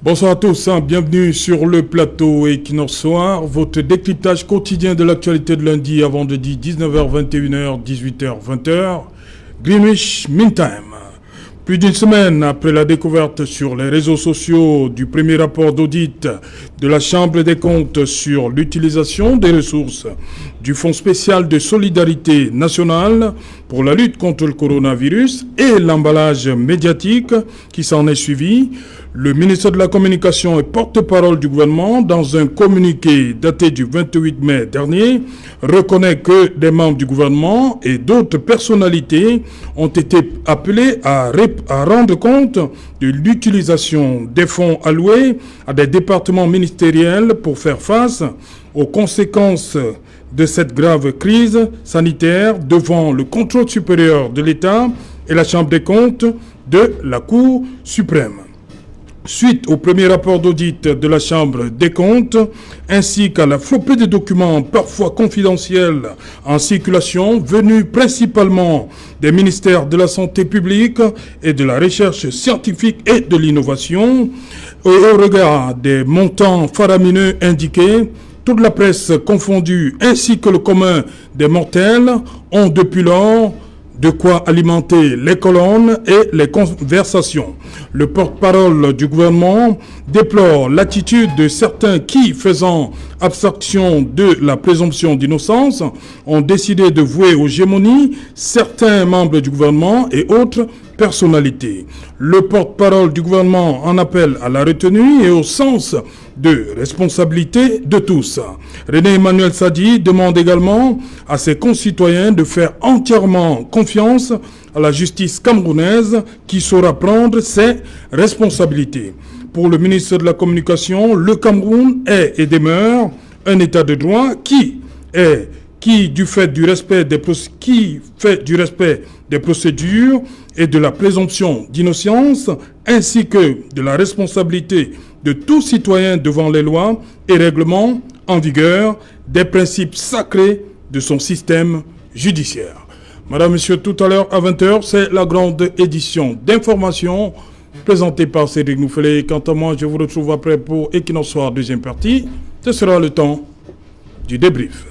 Bonsoir à tous, bienvenue sur le plateau Equinox Soir, votre décryptage quotidien de l'actualité de lundi à vendredi 19h, 21h, 18h, 20h, Greenwich Mean Time. Plus d'une semaine après la découverte sur les réseaux sociaux du premier rapport d'audit de la Chambre des comptes sur l'utilisation des ressources du Fonds spécial de solidarité nationale pour la lutte contre le coronavirus et l'emballage médiatique qui s'en est suivi, le ministre de la Communication et porte-parole du gouvernement, dans un communiqué daté du 28 mai dernier, reconnaît que des membres du gouvernement et d'autres personnalités ont été appelés à rendre compte de l'utilisation des fonds alloués à des départements ministériels pour faire face aux conséquences de cette grave crise sanitaire devant le contrôle supérieur de l'État et la Chambre des comptes de la Cour suprême. Suite au premier rapport d'audit de la Chambre des comptes, ainsi qu'à la flopée de documents parfois confidentiels en circulation, venus principalement des ministères de la Santé publique et de la Recherche scientifique et de l'innovation, et au regard des montants faramineux indiqués, toute la presse confondue ainsi que le commun des mortels ont depuis lors de quoi alimenter les colonnes et les conversations. Le porte-parole du gouvernement déplore l'attitude de certains qui, faisant abstraction de la présomption d'innocence, ont décidé de vouer aux gémonies certains membres du gouvernement et autres personnalités. Le porte-parole du gouvernement en appelle à la retenue et au sens de responsabilité de tous. René Emmanuel Sadi demande également à ses concitoyens de faire entièrement confiance à la justice camerounaise qui saura prendre ses responsabilités. Pour le ministre de la Communication, le Cameroun est et demeure un état de droit qui du fait du respect des procédures et de la présomption d'innocence, ainsi que de la responsabilité de tout citoyen devant les lois et règlements en vigueur, des principes sacrés de son système judiciaire. Madame, Monsieur, tout à l'heure à 20h, c'est la grande édition d'information présentée par Cédric Nouffelé. Quant à moi, je vous retrouve après pour Equinox Soir, deuxième partie. Ce sera le temps du débrief.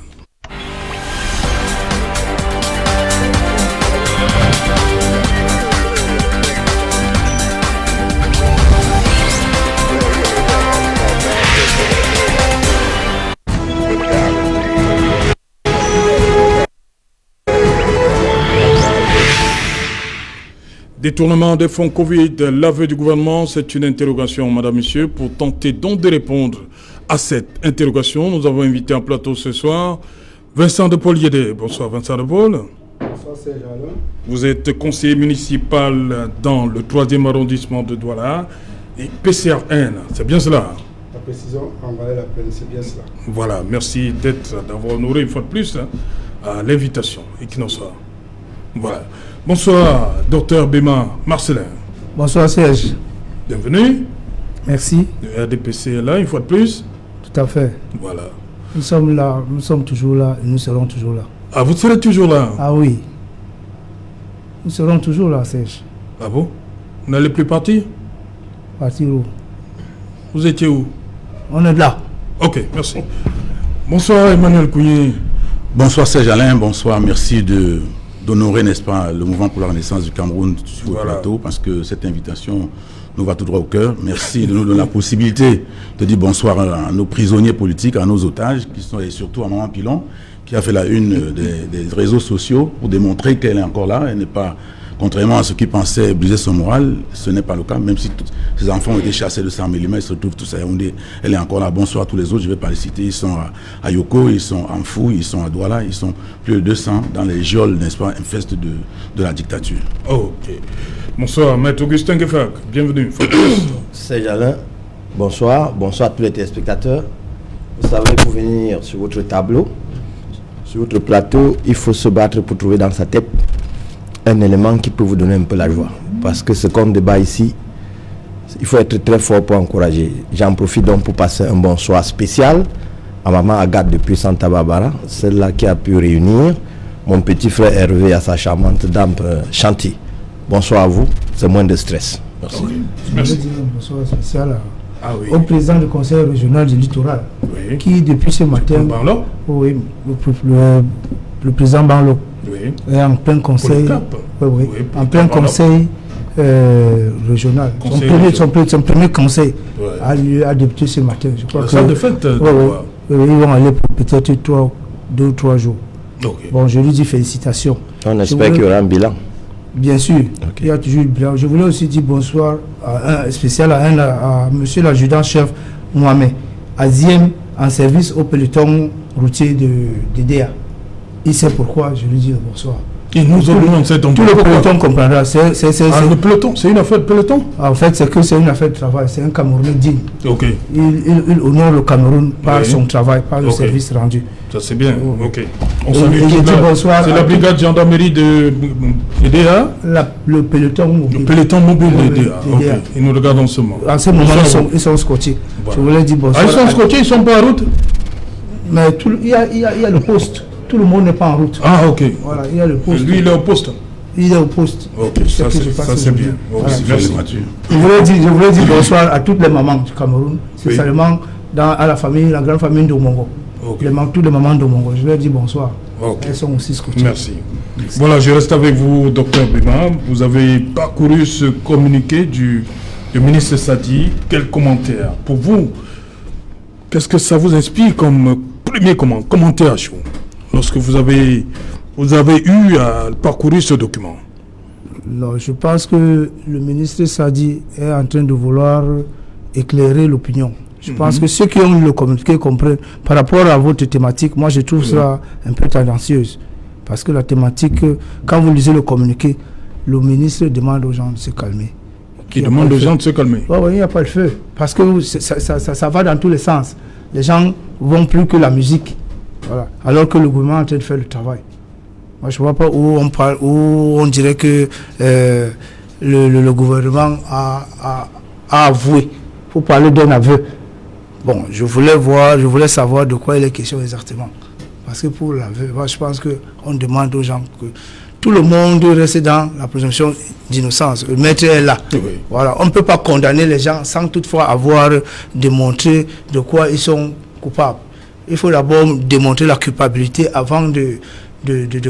Détournement des fonds Covid, l'aveu du gouvernement, c'est une interrogation, madame, monsieur. Pour tenter donc de répondre à cette interrogation, nous avons invité en plateau ce soir Vincent de Paul Yédé. Bonsoir Vincent de Paul. Bonsoir Serge Alain. Vous êtes conseiller municipal dans le 3e arrondissement de Douala et PCRN, c'est bien cela? La précision en valait la peine, c'est bien cela. Voilà, merci d'avoir honoré une fois de plus à l'invitation. Equinox Soir. Voilà. Bonsoir, docteur Béma Marcelin. Bonsoir Serge. Bienvenue. Merci. Le RDPC est là, une fois de plus. Tout à fait. Voilà. Nous sommes là, nous sommes toujours là et nous serons toujours là. Ah, vous serez toujours là? Ah oui. Nous serons toujours là, Serge. Ah bon? Vous n'allez plus partir? Partir où? Vous étiez où? On est là. Ok, merci. Bonsoir Emmanuel Kougné. Bonsoir Serge Alain, bonsoir, merci d'honorer, n'est-ce pas, le mouvement pour la renaissance du Cameroun sur le plateau, parce que cette invitation nous va tout droit au cœur. Merci de nous donner la possibilité de dire bonsoir à nos prisonniers politiques, à nos otages, qui sont, et surtout à Maman Pilon, qui a fait la une des réseaux sociaux pour démontrer qu'elle est encore là. Elle n'est pas, contrairement à ceux qui pensaient briser son moral, ce n'est pas le cas, même si tous ces enfants ont été chassés de 100 mm, ils se retrouvent tous à Yaoundé. Elle est encore là. Bonsoir à tous les autres, je ne vais pas les citer. Ils sont à Yoko, ils sont en Fou, ils sont à Douala, ils sont plus de 200 dans les geôles, n'est-ce pas, infestes de la dictature. Ok. Bonsoir, Maître Augustin Gefak, bienvenue. Serge Alain, bonsoir à tous les téléspectateurs. Vous savez, pour venir sur votre tableau, sur votre plateau, il faut se battre pour trouver dans sa tête un élément qui peut vous donner un peu la joie. Parce que ce qu'on débat ici, il faut être très fort pour encourager. J'en profite donc pour passer un bonsoir spécial à maman Agathe depuis Santa Barbara, celle-là qui a pu réunir mon petit frère Hervé à sa charmante dame Chanty. Bonsoir à vous, c'est moins de stress. Merci. Okay. Merci. Bonsoir spécial au président du conseil régional du littoral, qui depuis ce matin, le président Banlo est en plein conseil, en plein conseil régional. Son premier conseil a débuté ce matin. Je crois que de fait, ils vont aller pour peut-être 2 ou 3 jours. Bon, je lui dis félicitations. On espère qu'il y aura un bilan. Bien sûr, il y a toujours le bilan. Je voulais aussi dire bonsoir spécial à monsieur l'adjudant-chef Mohamed Aziem, en service au peloton routier de DEA. Il sait pourquoi, je lui dis bonsoir. Et nous oublions cette tout le peloton comprendra. Le peloton, c'est une affaire de peloton? En fait, c'est une affaire de travail. C'est un Camerounais digne. Ok. Il honore le Cameroun par son travail, par le service rendu. Ça c'est bien. Ok. On salue bonsoir. C'est la brigade gendarmerie de DEA. Le peloton mobile. Le peloton mobile de DEA. Ok. Et nous regardons ce moment. En ce moment, ils sont scotchés. Voilà. Je voulais dire bonsoir. Ils sont scotchés, ils ne sont pas en route? Mais il y a le poste. Tout le monde n'est pas en route. Ah, ok. Voilà, il y a le poste. Lui, il est au poste. Il est au poste. Ok, ça c'est bien. Voilà. Merci. Je voulais dire bonsoir à toutes les mamans du Cameroun, spécialement à la famille, la grande famille d'Omongo. Okay. Toutes les mamans d'Omongo. Je leur dis bonsoir. Okay. Elles sont aussi scotchées. Merci. Voilà, je reste avec vous, Dr Bima. Vous avez parcouru ce communiqué du ministre Sadi. Quel commentaire pour vous? Qu'est-ce que ça vous inspire comme premier commentaire chaud lorsque vous avez eu à parcourir ce document? Non, je pense que le ministre Sadi est en train de vouloir éclairer l'opinion. Je pense que ceux qui ont lu le communiqué comprennent. Par rapport à votre thématique, moi je trouve ça un peu tendancieuse. Parce que la thématique, quand vous lisez le communiqué, le ministre demande aux gens de se calmer. Qui demande aux gens de se calmer? Oui, il n'y a pas le feu. Parce que ça va dans tous les sens. Les gens vont plus que la musique. Voilà. Alors que le gouvernement est en train de faire le travail. Moi, je ne vois pas où on dirait que le gouvernement a avoué. Il faut parler d'un aveu. Bon, je voulais savoir de quoi il est question exactement. Parce que pour l'aveu, je pense qu'on demande aux gens que tout le monde reste dans la présomption d'innocence. Le maître est là. Oui. Voilà. On ne peut pas condamner les gens sans toutefois avoir démontré de quoi ils sont coupables. Il faut d'abord démontrer la culpabilité avant de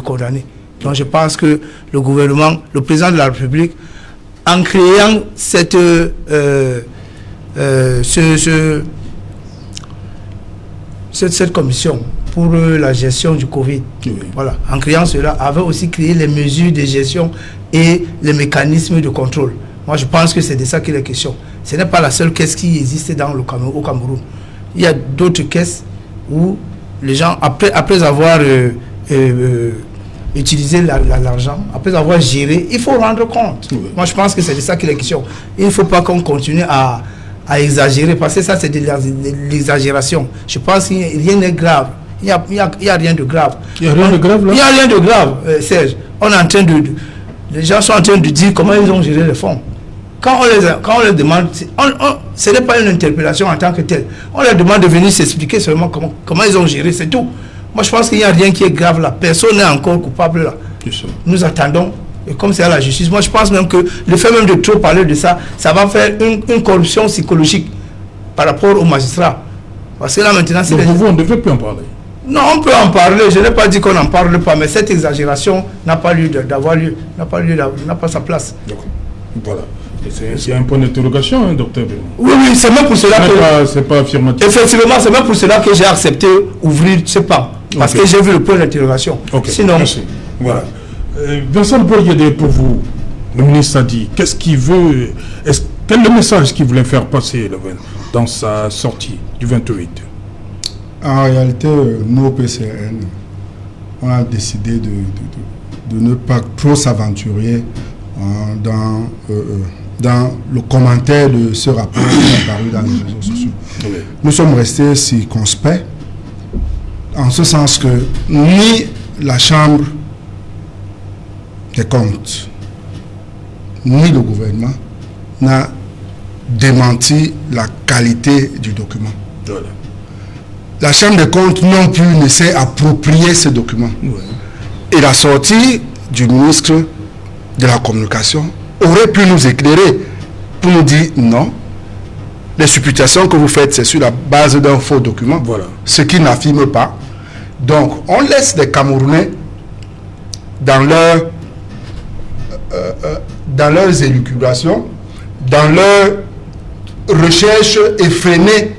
condamner. Donc je pense que le gouvernement, le président de la République, en créant cette commission pour la gestion du Covid, voilà, en créant cela, avait aussi créé les mesures de gestion et les mécanismes de contrôle. Moi, je pense que c'est de ça qu'il est question. Ce n'est pas la seule caisse qui existe au Cameroun. Il y a d'autres caisses où les gens, après avoir utilisé l'argent, après avoir géré, il faut rendre compte. Moi, je pense que c'est de ça qu'il est question. Il ne faut pas qu'on continue à exagérer, parce que ça, c'est de l'exagération. Je pense qu'il n'y a rien de grave. Il n'y a rien de grave. Il n'y a rien de grave là? Il n'y a rien de grave, Serge. Les gens sont en train de dire comment ils ont géré les fonds. Quand on les demande, ce n'est pas une interpellation en tant que telle. On leur demande de venir s'expliquer seulement comment ils ont géré, c'est tout. Moi, je pense qu'il n'y a rien qui est grave là. Personne n'est encore coupable là. Nous attendons. Et comme c'est à la justice, moi, je pense même que le fait même de trop parler de ça, ça va faire une corruption psychologique par rapport aux magistrats. Parce que là, maintenant, c'est... Donc, vous, on ne devrait plus en parler? Non, on peut en parler. Je n'ai pas dit qu'on n'en parle pas, mais cette exagération n'a pas lieu d'avoir lieu, n'a pas sa place. D'accord. Voilà. C'est un point d'interrogation, hein, docteur. Oui, c'est même pour cela que... C'est pas affirmatif. Effectivement, c'est même pour cela que j'ai accepté ouvrir ce pan. Parce que j'ai vu le point d'interrogation. Sinon... Merci. Voilà. Vincent Boyede, pour vous, le ministre a dit, qu'est-ce qu'il veut... Quel est le message qu'il voulait faire passer dans sa sortie du 28? En réalité, nous, au PCRN, on a décidé de ne pas trop s'aventurer dans le commentaire de ce rapport qui est apparu dans les réseaux sociaux. Oui. Nous sommes restés circonspects, en ce sens que ni la Chambre des comptes, ni le gouvernement n'a démenti la qualité du document. Voilà. La Chambre des comptes non plus ne s'est approprié ce document. Oui. Et la sortie du ministre de la Communication aurait pu nous éclairer pour nous dire non, les supputations que vous faites, c'est sur la base d'un faux document, Voilà. ce qui n'affirme pas. Donc, on laisse les Camerounais dans leurs élucubrations, dans leur recherche effrénée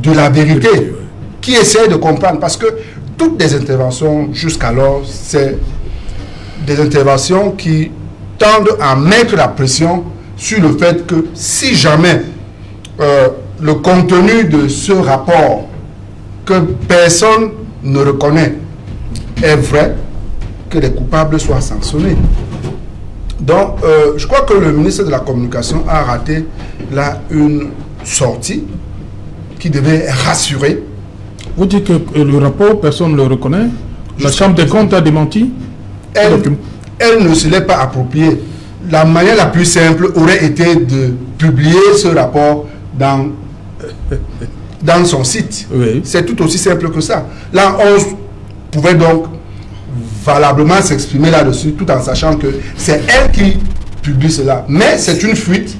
de la vérité, qui essaie de comprendre, parce que toutes les interventions jusqu'alors, c'est des interventions qui tendent à mettre la pression sur le fait que si jamais le contenu de ce rapport que personne ne reconnaît est vrai, que les coupables soient sanctionnés. Donc, je crois que le ministre de la Communication a raté là une sortie qui devait rassurer. Vous dites que le rapport, personne ne le reconnaît. La Chambre des comptes a démenti. Elle ne se l'est pas appropriée. La manière la plus simple aurait été de publier ce rapport dans son site. Oui. C'est tout aussi simple que ça. Là, on pouvait donc valablement s'exprimer là-dessus, tout en sachant que c'est elle qui publie cela. Mais c'est une fuite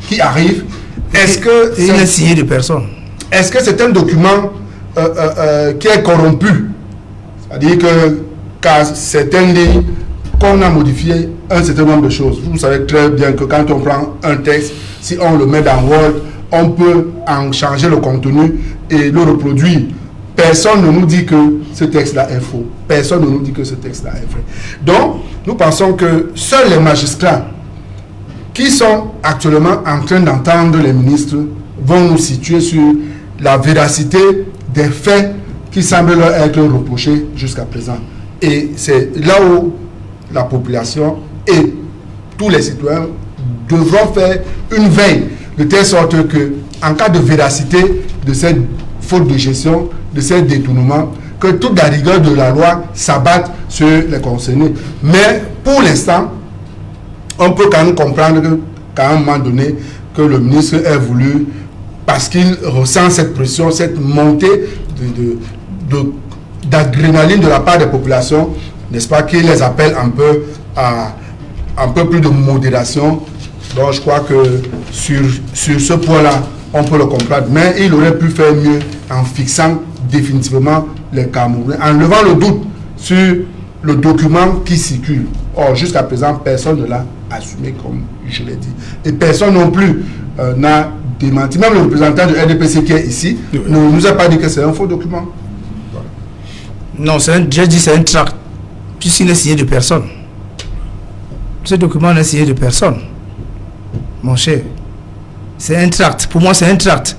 qui arrive. Est-ce que il n'est signé de personne. Est-ce que c'est un document qui est corrompu? C'est-à-dire que car certaines lignes qu'on a modifié un certain nombre de choses. Vous savez très bien que quand on prend un texte, si on le met dans Word, on peut en changer le contenu et le reproduire. Personne ne nous dit que ce texte-là est faux. Personne ne nous dit que ce texte-là est vrai. Donc, nous pensons que seuls les magistrats qui sont actuellement en train d'entendre les ministres vont nous situer sur la véracité des faits qui semblent leur être reprochés jusqu'à présent. Et c'est là où la population et tous les citoyens devront faire une veille de telle sorte que, en cas de véracité de cette faute de gestion, de ces détournements, que toute la rigueur de la loi s'abatte sur les concernés. Mais pour l'instant, on peut quand même comprendre qu'à un moment donné, que le ministre ait voulu, parce qu'il ressent cette pression, cette montée d'adrénaline de la part des populations, n'est-ce pas, qu'il les appelle un peu à un peu plus de modération. Donc je crois que sur ce point-là, on peut le comprendre. Mais il aurait pu faire mieux en fixant définitivement les Camerounais, en levant le doute sur le document qui circule. Or, jusqu'à présent, personne ne l'a assumé, comme je l'ai dit. Et personne non plus n'a démenti. Même le représentant du RDPC qui est ici ne nous a pas dit que c'est un faux document. Voilà. Non, j'ai dit c'est un tract, puisqu'il n'est signé de personne. Ce document n'est signé de personne. Mon cher, c'est un tract. Pour moi, c'est un tract.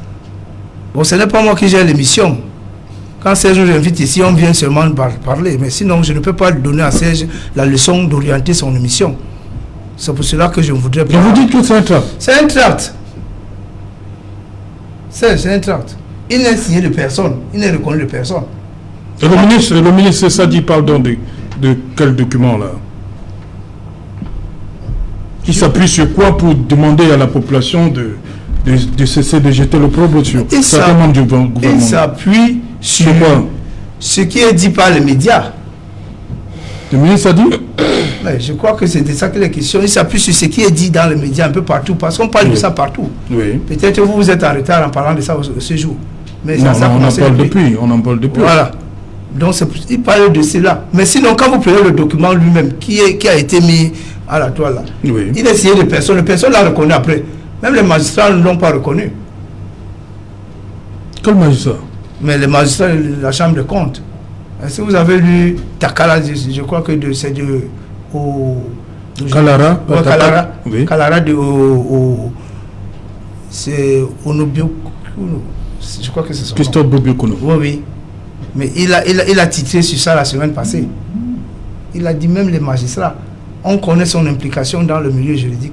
Bon, ce n'est pas moi qui gère l'émission. Quand Serge nous invite ici, on vient seulement parler. Mais sinon, je ne peux pas donner à Serge la leçon d'orienter son émission. C'est pour cela que je ne voudrais pas... Et vous dites que c'est un tract? C'est un tract. C'est un tract. Il n'est signé de personne. Il n'est reconnu de personne. Et le ministre Sadi parle donc de quel document là? Qui s'appuie sur quoi pour demander à la population de cesser de jeter l'opprobre sur certains membres du gouvernement? Il s'appuie sur ce qui est dit par les médias. Le ministre a dit? Mais je crois que c'est de ça que la question. Il s'appuie sur ce qui est dit dans les médias un peu partout, parce qu'on parle de ça partout. Oui. Peut-être vous êtes en retard en parlant de ça ce jour. Mais non, on en parle depuis. Voilà. Donc il parle de cela. Mais sinon, quand vous prenez le document lui-même qui a été mis à la toile là, il est signé de personne. Les personnes l'a reconnu après. Même les magistrats ne l'ont pas reconnu. Quel magistrat? Mais les magistrats de la Chambre des comptes. Est-ce que vous avez lu Takala? Je crois que c'est de Kalara. Kalara. Oui. Kalara de c'est Onobio. Je crois que c'est son Christophe Bobiokono. Oui. Mais il a titré sur ça la semaine passée. Il a dit même les magistrats, on connaît son implication dans le milieu juridique.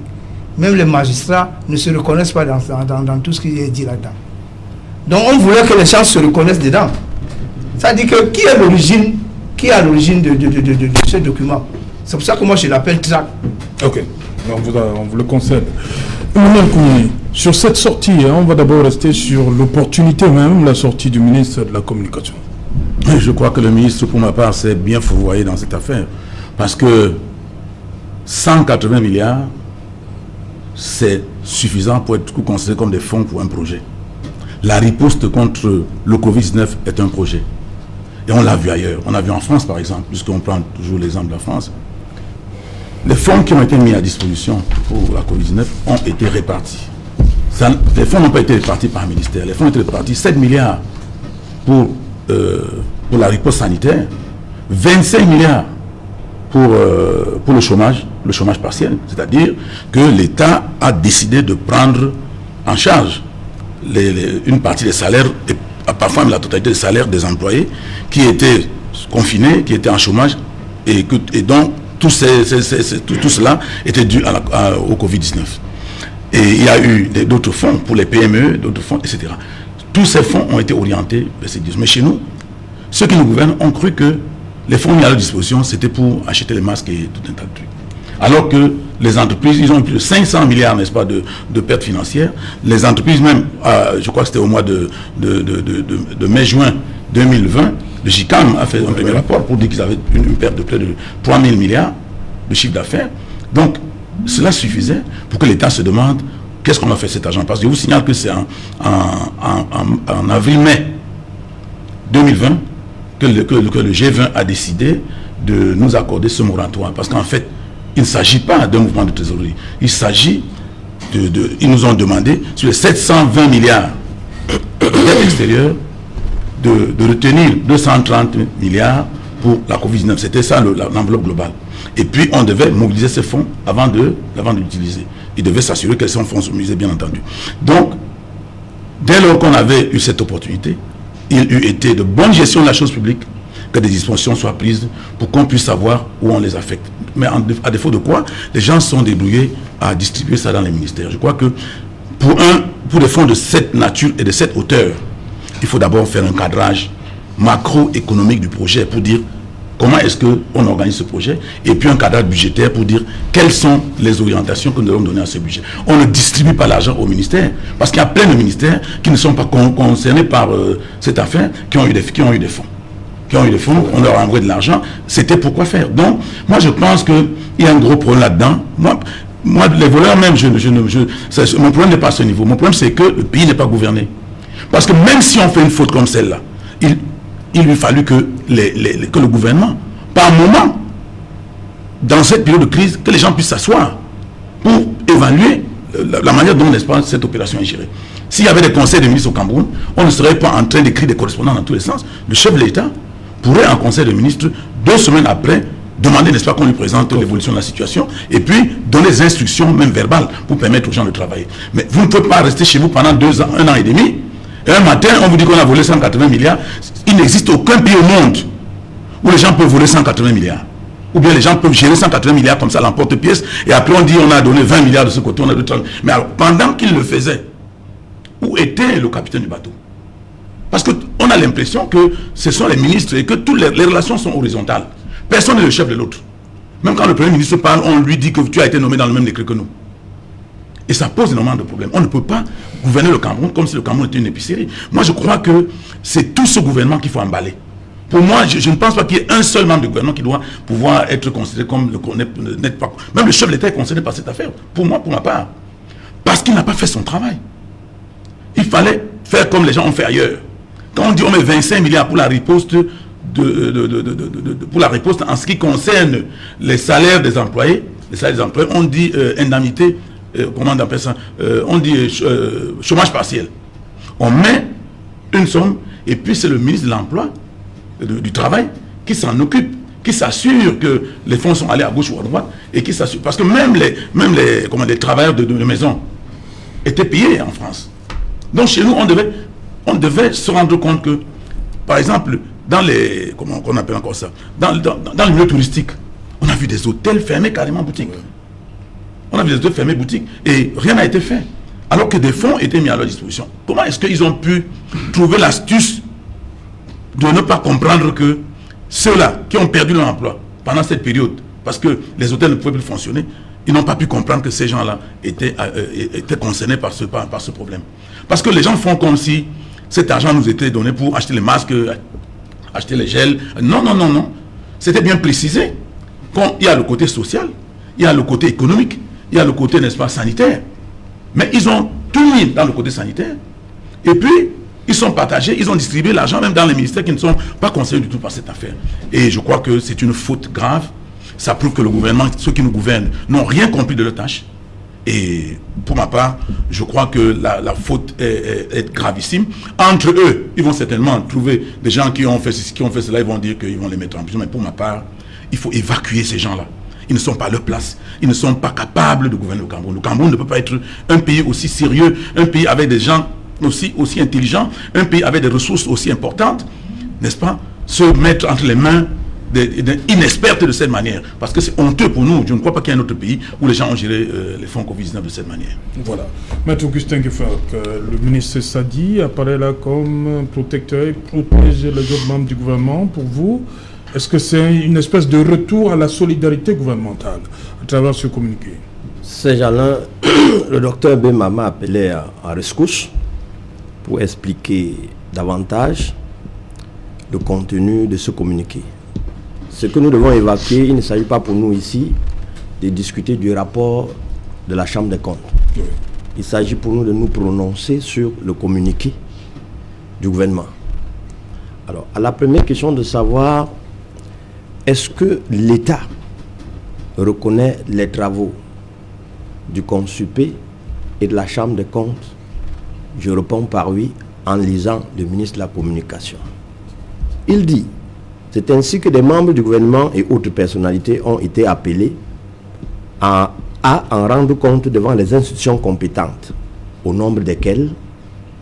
Même les magistrats ne se reconnaissent pas dans tout ce qui est dit là-dedans. Donc on voulait que les gens se reconnaissent dedans. Ça dit que qui est à l'origine de ce document? C'est pour ça que moi je l'appelle tract. Ok, on vous le concède. Sur cette sortie, on va d'abord rester sur l'opportunité même, la sortie du ministre de la Communication. Je crois que le ministre, pour ma part, s'est bien fourvoyé dans cette affaire. Parce que 180 milliards, c'est suffisant pour être considéré comme des fonds pour un projet. la riposte contre le Covid-19 est un projet. Et on l'a vu ailleurs. On a vu en France, par exemple, puisqu'on prend toujours l'exemple de la France. Les fonds qui ont été mis à disposition pour la Covid-19 ont été répartis. Les fonds n'ont pas été répartis par un ministère. Les fonds ont été répartis 7 milliards pour la riposte sanitaire, 25 milliards pour le chômage partiel. C'est-à-dire que l'État a décidé de prendre en charge une partie des salaires, et parfois même la totalité des salaires des employés qui étaient confinés, qui étaient en chômage, et dont tout cela était dû au Covid-19. Et il y a eu d'autres fonds pour les PME, d'autres fonds, etc. Tous ces fonds ont été orientés vers ces choses. Mais chez nous, ceux qui nous gouvernent ont cru que les fonds mis à leur disposition, c'était pour acheter les masques et tout un tas de trucs. Alors que les entreprises, ils ont plus de 500 milliards, n'est-ce pas, de pertes financières. Les entreprises même, je crois que c'était au mois de mai-juin 2020, le GICAM a fait un premier rapport pour dire qu'ils avaient une perte de près de 3 000 milliards de chiffre d'affaires. Donc, cela suffisait pour que l'État se demande qu'est-ce qu'on a fait cet argent. Parce que je vous signale que c'est en avril-mai 2020 que le G20 a décidé de nous accorder ce moratoire. Parce qu'en fait, il ne s'agit pas d'un mouvement de trésorerie. Il s'agit ils nous ont demandé, sur les 720 milliards de dette extérieure, de retenir 230 milliards pour la Covid-19. C'était ça l'enveloppe globale. Et puis, on devait mobiliser ces fonds avant de l'utiliser. Il devait s'assurer que ces fonds sont mobilisés, bien entendu. Donc, dès lors qu'on avait eu cette opportunité, il eût été de bonne gestion de la chose publique que des dispositions soient prises pour qu'on puisse savoir où on les affecte. Mais à défaut de quoi, les gens sont débrouillés à distribuer ça dans les ministères. Je crois que pour des fonds de cette nature et de cette hauteur, il faut d'abord faire un cadrage macroéconomique du projet pour dire comment est-ce qu'on organise ce projet, et puis un cadrage budgétaire pour dire quelles sont les orientations que nous allons donner à ce budget. On ne distribue pas l'argent au ministère, parce qu'il y a plein de ministères qui ne sont pas concernés par cette affaire, qui ont eu des fonds. On leur a envoyé de l'argent, c'était pour quoi faire. Donc, moi je pense qu'il y a un gros problème là-dedans. Moi, les voleurs même, mon problème n'est pas à ce niveau. Mon problème c'est que le pays n'est pas gouverné. Parce que même si on fait une faute comme celle-là, il lui fallu que le gouvernement, par moment, dans cette période de crise, que les gens puissent s'asseoir pour évaluer la manière dont, n'est-ce pas, cette opération est gérée. S'il y avait des conseils de ministres au Cameroun, on ne serait pas en train d'écrire des correspondants dans tous les sens. Le chef de l'État pourrait, en conseil de ministres, 2 semaines après, demander, n'est-ce pas, qu'on lui présente l'évolution de la situation, et puis donner des instructions, même verbales, pour permettre aux gens de travailler. Mais vous ne pouvez pas rester chez vous pendant 2 ans, 1 an et demi, et un matin, on vous dit qu'on a volé 180 milliards. Il n'existe aucun pays au monde où les gens peuvent voler 180 milliards. Ou bien les gens peuvent gérer 180 milliards comme ça à l'emporte-pièce, et après on dit on a donné 20 milliards de ce côté, on a donné 30. Mais alors, pendant qu'il le faisait, où était le capitaine du bateau? Parce qu'on a l'impression que ce sont les ministres et que toutes les relations sont horizontales. Personne n'est le chef de l'autre. Même quand le Premier ministre parle, on lui dit que tu as été nommé dans le même décret que nous. Et ça pose énormément de problèmes. On ne peut pas gouverner le Cameroun comme si le Cameroun était une épicerie. Moi, je crois que c'est tout ce gouvernement qu'il faut emballer. Pour moi, je ne pense pas qu'il y ait un seul membre du gouvernement qui doit pouvoir être considéré comme n'être pas. Même le chef de l'État est concerné par cette affaire. Pour moi, pour ma part. Parce qu'il n'a pas fait son travail. Il fallait faire comme les gens ont fait ailleurs. Quand on dit on met 25 milliards pour la riposte, pour la riposte en ce qui concerne les salaires des employés, on dit indemnité, comment on appelle ça, on dit chômage partiel. On met une somme et puis c'est le ministre de l'Emploi, du Travail, qui s'en occupe, qui s'assure que les fonds sont allés à gauche ou à droite, et qui s'assure, parce que même les travailleurs de maison étaient payés en France. Donc chez nous, on devait se rendre compte que, par exemple, dans les, comment on appelle encore ça, dans le milieu touristique, on a vu des hôtels fermés carrément boutiques. On a vu des hôtels fermés boutiques et rien n'a été fait. Alors que des fonds étaient mis à leur disposition. Comment est-ce qu'ils ont pu trouver l'astuce de ne pas comprendre que ceux-là qui ont perdu leur emploi pendant cette période, parce que les hôtels ne pouvaient plus fonctionner, ils n'ont pas pu comprendre que ces gens-là étaient concernés par ce problème. Parce que les gens font comme si cet argent nous était donné pour acheter les masques, acheter les gels. Non. C'était bien précisé. Il y a le côté social, il y a le côté économique, il y a le côté, n'est-ce pas, sanitaire. Mais ils ont tout mis dans le côté sanitaire Et puis, ils sont partagés, ils ont distribué l'argent même dans les ministères qui ne sont pas concernés du tout par cette affaire. Et je crois que c'est une faute grave. Ça prouve que le gouvernement, ceux qui nous gouvernent, n'ont rien compris de leur tâche. Et pour ma part, je crois que la faute est gravissime. Entre eux, ils vont certainement trouver des gens qui ont fait ceci, qui ont fait cela, ils vont dire qu'ils vont les mettre en prison. Mais pour ma part, il faut évacuer ces gens-là. Ils ne sont pas à leur place. Ils ne sont pas capables de gouverner le Cameroun. Le Cameroun ne peut pas être un pays aussi sérieux, un pays avec des gens aussi intelligents, un pays avec des ressources aussi importantes, n'est-ce pas, se mettre entre les mains inexpertes de cette manière. Parce que c'est honteux pour nous. Je ne crois pas qu'il y ait un autre pays où les gens ont géré les fonds Covid-19 de cette manière. Voilà. Maître Augustin Gueffer, le ministre Sadi apparaît là comme protecteur et protège les autres membres du gouvernement. Pour vous, est-ce que c'est une espèce de retour à la solidarité gouvernementale à travers ce communiqué? Saint-Jalin, le docteur Bema m'a appelé à rescousse pour expliquer davantage le contenu de ce communiqué. Ce que nous devons évacuer, il ne s'agit pas pour nous ici de discuter du rapport de la Chambre des comptes. Oui. Il s'agit pour nous de nous prononcer sur le communiqué du gouvernement. Alors, à la première question de savoir, est-ce que l'État reconnaît les travaux du CONSUPE et de la Chambre des comptes? Je réponds par oui en lisant le ministre de la Communication. Il dit: c'est ainsi que des membres du gouvernement et autres personnalités ont été appelés à en rendre compte devant les institutions compétentes, au nombre desquelles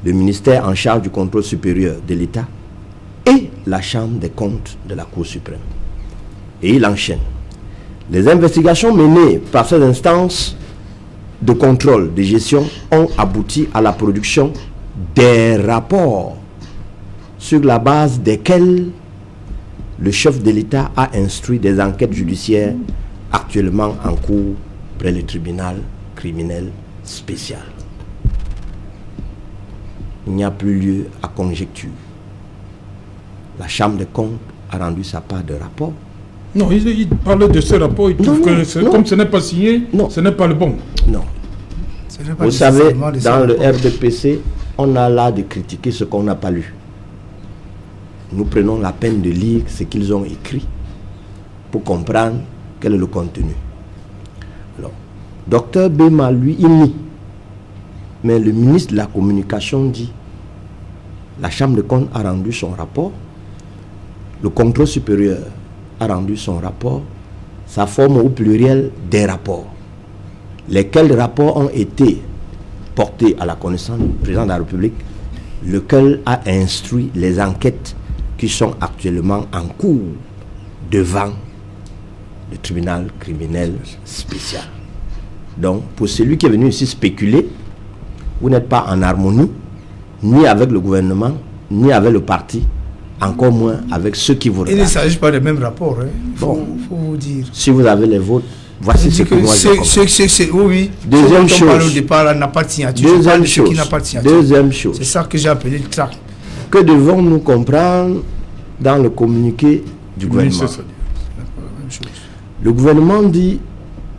le ministère en charge du contrôle supérieur de l'État et la Chambre des comptes de la Cour suprême. Et il enchaîne. Les investigations menées par ces instances de contrôle de gestion ont abouti à la production des rapports sur la base desquels le chef de l'État a instruit des enquêtes judiciaires actuellement en cours près le tribunal criminel spécial. Il n'y a plus lieu à conjecture. La Chambre des comptes a rendu sa part de rapport. Non, il parlait de ce rapport, il trouve que comme ce n'est pas signé, ce n'est pas le bon. Non. Vous savez, dans le RDPC, on a l'art de critiquer ce qu'on n'a pas lu. Nous prenons la peine de lire ce qu'ils ont écrit pour comprendre quel est le contenu. Alors, Dr Bema, lui, il nie. Mais le ministre de la Communication dit: la Chambre de comptes a rendu son rapport, le contrôle supérieur a rendu son rapport, ça forme au pluriel des rapports. Lesquels rapports ont été portés à la connaissance du président de la République, lequel a instruit les enquêtes qui sont actuellement en cours devant le tribunal criminel spécial. Donc, pour celui qui est venu ici spéculer, vous n'êtes pas en harmonie, ni avec le gouvernement, ni avec le parti, encore moins avec ceux qui vous regardent. Il ne s'agit pas des mêmes rapports. Hein. Faut vous dire. Si vous avez les vôtres, voici ce que moi je comprends. Oui. Deuxième chose. Au départ, n'a pas de signature. Deuxième chose. Deuxième chose. C'est ça que j'ai appelé le tract. Que devons-nous comprendre dans le communiqué du gouvernement? Le gouvernement dit,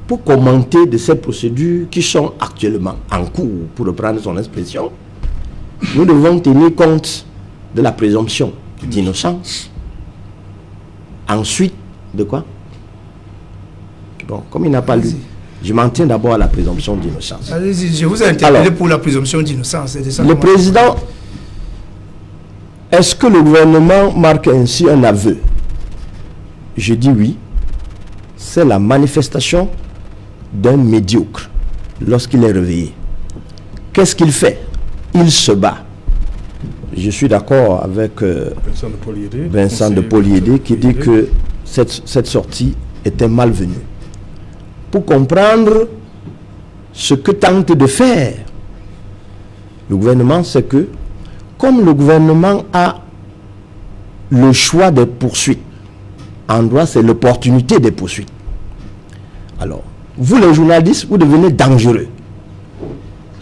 pour commenter de ces procédures qui sont actuellement en cours, pour reprendre son expression, nous devons tenir compte de la présomption d'innocence. Ensuite, de quoi? Bon, comme il n'a pas lu, je m'en tiens d'abord à la présomption d'innocence. Allez-y, je vous ai interpellé pour la présomption d'innocence. Le président, est-ce que le gouvernement marque ainsi un aveu? Je dis oui. C'est la manifestation d'un médiocre lorsqu'il est réveillé. Qu'est-ce qu'il fait? Il se bat. Je suis d'accord avec Vincent de Poliédé qui dit que cette sortie était malvenue. Pour comprendre ce que tente de faire le gouvernement, c'est que comme le gouvernement a le choix des poursuites, en droit c'est l'opportunité des poursuites. Alors, vous les journalistes, vous devenez dangereux.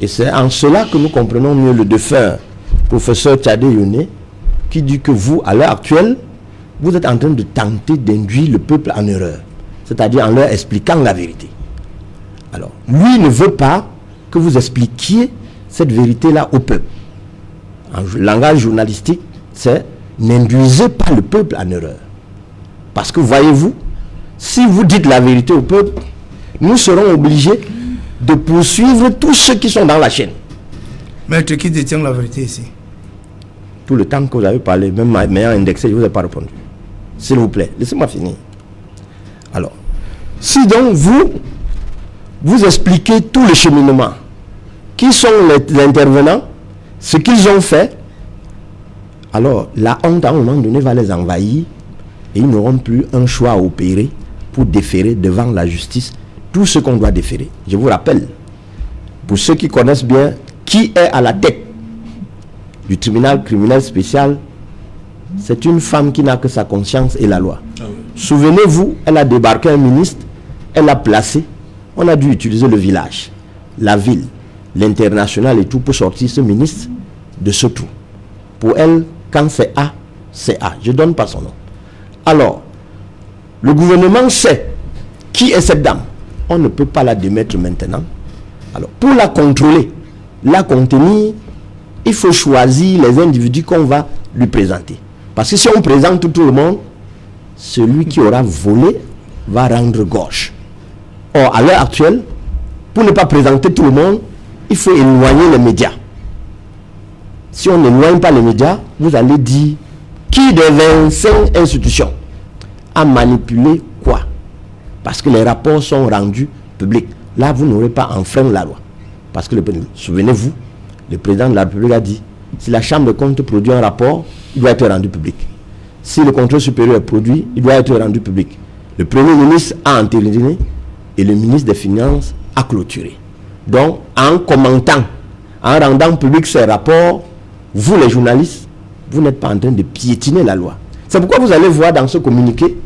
Et c'est en cela que nous comprenons mieux le défunt professeur Tchadé Yoné, qui dit que vous, à l'heure actuelle, vous êtes en train de tenter d'induire le peuple en erreur. C'est-à-dire en leur expliquant la vérité. Alors, lui ne veut pas que vous expliquiez cette vérité-là au peuple. en langage journalistique, c'est n'induisez pas le peuple en erreur. Parce que voyez-vous, si vous dites la vérité au peuple, nous serons obligés de poursuivre tous ceux qui sont dans la chaîne. Maître, qui détient la vérité ici? Tout le temps que vous avez parlé, même m'ayant indexé, je ne vous ai pas répondu. S'il vous plaît, laissez-moi finir. Alors, si donc vous expliquez tout le cheminement, qui sont les intervenants, ce qu'ils ont fait, alors la honte à un moment donné va les envahir et ils n'auront plus un choix à opérer pour déférer devant la justice tout ce qu'on doit déférer. Je vous rappelle, pour ceux qui connaissent bien, qui est à la tête du tribunal criminel spécial, c'est une femme qui n'a que sa conscience et la loi. Ah oui. Souvenez-vous, elle a débarqué un ministre, elle a placé, on a dû utiliser le village, la ville, l'international et tout pour sortir ce ministre de ce trou. Pour elle, quand c'est A, c'est A. Je ne donne pas son nom. Alors, le gouvernement sait qui est cette dame. On ne peut pas la démettre maintenant. Alors, pour la contrôler, la contenir, il faut choisir les individus qu'on va lui présenter. Parce que si on présente tout le monde, celui qui aura volé va rendre gauche. Or, à l'heure actuelle, pour ne pas présenter tout le monde, il faut éloigner les médias. Si on n'éloigne pas les médias, vous allez dire qui des 25 institutions a manipulé quoi? Parce que les rapports sont rendus publics. Là, vous n'aurez pas enfreint la loi. Parce que, souvenez-vous, le président de la République a dit, si la Chambre de comptes produit un rapport, il doit être rendu public. Si le contrôle supérieur est produit, il doit être rendu public. Le Premier ministre a entériné et le ministre des Finances a clôturé. Donc, en commentant, en rendant public ces rapports, vous les journalistes, vous n'êtes pas en train de piétiner la loi. C'est pourquoi vous allez voir dans ce communiqué,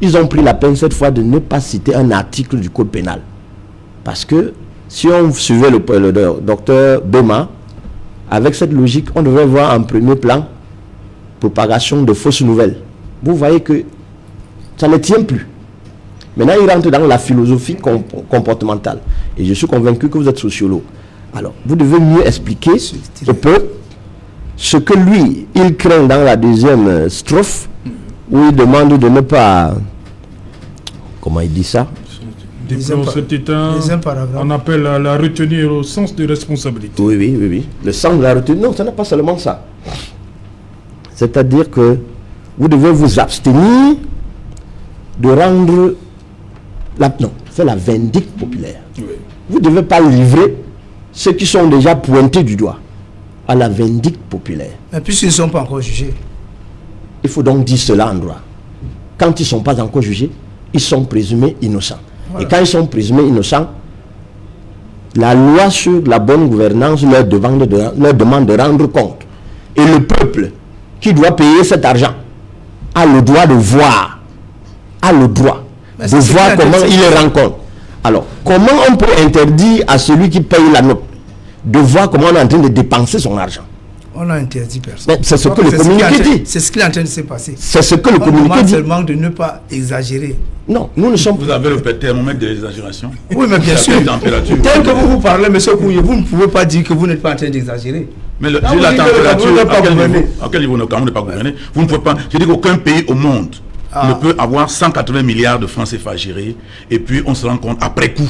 ils ont pris la peine cette fois de ne pas citer un article du code pénal. Parce que si on suivait le docteur Bema, avec cette logique, on devrait voir en premier plan propagation de fausses nouvelles. Vous voyez que ça ne tient plus. Maintenant, il rentre dans la philosophie comportementale. Et je suis convaincu que vous êtes sociologue. Alors, vous devez mieux expliquer au peuple ce que lui, il craint dans la deuxième strophe, où il demande de ne pas... Comment il dit ça? Cet état, on appelle à la retenir au sens de responsabilité. Oui. Le sens de la retenue, non, ce n'est pas seulement ça. C'est-à-dire que vous devez vous abstenir de rendre... Non, c'est la vindicte populaire. Oui. Vous ne devez pas livrer ceux qui sont déjà pointés du doigt à la vindicte populaire. Mais puisqu'ils ne sont pas encore jugés. Il faut donc dire cela en droit. Quand ils ne sont pas encore jugés, ils sont présumés innocents. Voilà. Et quand ils sont présumés innocents, la loi sur la bonne gouvernance leur demande de rendre compte. Et le peuple qui doit payer cet argent a le droit de voir, de voir comment il le rencontre. Alors, comment on peut interdire à celui qui paye la note de voir comment on est en train de dépenser son argent? On a interdit personne. C'est ce que le communiqué dit. C'est ce qui est en train de se passer. C'est ce que le communiqué dit. Seulement de ne pas exagérer. Non, nous ne sommes... Vous avez le thermomètre de l'exagération. Oui, mais bien sûr. Tel que vous parlez, M. Kouye, vous ne pouvez pas dire que vous n'êtes pas en train d'exagérer. Mais la température, à quel niveau le Cameroun n'est pas gouverné? Vous ne pouvez pas... Je dis qu'aucun pays au monde ne peut avoir 180 milliards de francs CFA gérés et puis on se rend compte après coup.